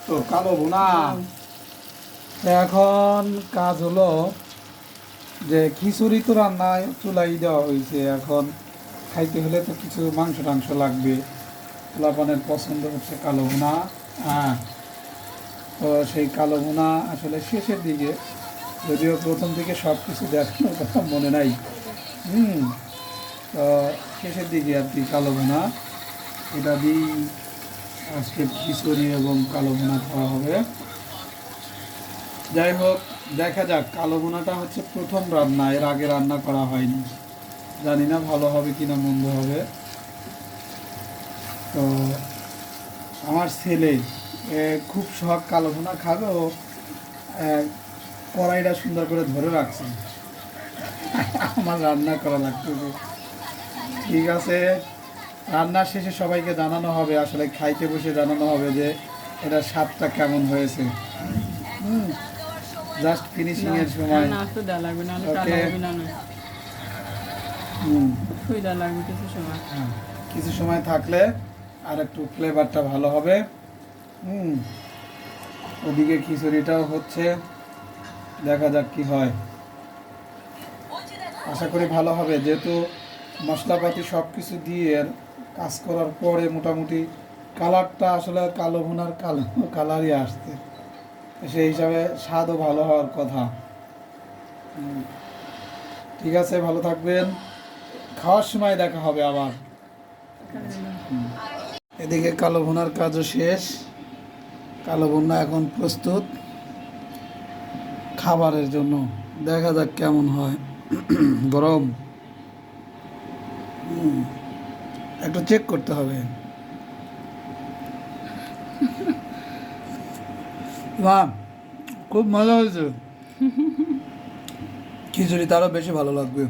তো কালো ভুনা এখন কাজ হলো যে খিচুড়ি তো রান্নায় চুলাই দেওয়া হয়েছে, এখন খাইতে হলে তো কিছু মাংস টাংস লাগবে। পোলাপানের পছন্দ হচ্ছে কালো ভুনা। হ্যাঁ, তো সেই কালো ভুনা আসলে শেষের দিকে, যদিও প্রথম দিকে সব কিছু দেখানোর কথা মনে নাই। তো শেষের দিকে আর কি কালো ভুনা, এটা দিয়েই আজকে খিচুড়ি এবং কালো ভুনা খাওয়া হবে। যাই হোক, দেখা যাক। কালো ভুনাটা হচ্ছে প্রথম রান্না, এর আগে রান্না করা হয়নি, জানি না ভালো হবে কিনা মন্দ হবে। তো আমার ছেলে খুব শখ কালো ভুনা খাবে, ও কড়াইটা সুন্দর করে ধরে রাখছে, আমার রান্না করা লাগতেছে। ঠিক আছে, রান্নার শেষে সবাইকে জানানো হবে, আসলে খাইতে বসে জানানো হবে যে এটা স্বাদটা কেমন হয়েছে। জাস্ট ফিনিশিং এর সময় ওকে। কিছু সময় থাকলে আর একটু ফ্লেভারটা ভালো হবে। ওদিকে খিচুড়িটাও হচ্ছে, দেখা যাক কি হয়। আশা করি ভালো হবে, যেহেতু মশলাপাতি সব কিছু দিয়ে কাজ করার পরে মোটামুটি কালারটা আসলে কালো ভুনার কালারই আসছে, সেই হিসাবে স্বাদও ভালো হওয়ার কথা। ঠিক আছে, ভালো থাকবেন, খাওয়ার সময় দেখা হবে আবার। এদিকে কালো ভুনার কাজও শেষ, কালো ভুনা এখন প্রস্তুত খাবারের জন্য। দেখা যাক কেমন হয়। গরম, একটু চেক করতে হবে। মা, খুব মজা হয়েছে, খিচুড়ি তারও বেশি ভালো লাগবে।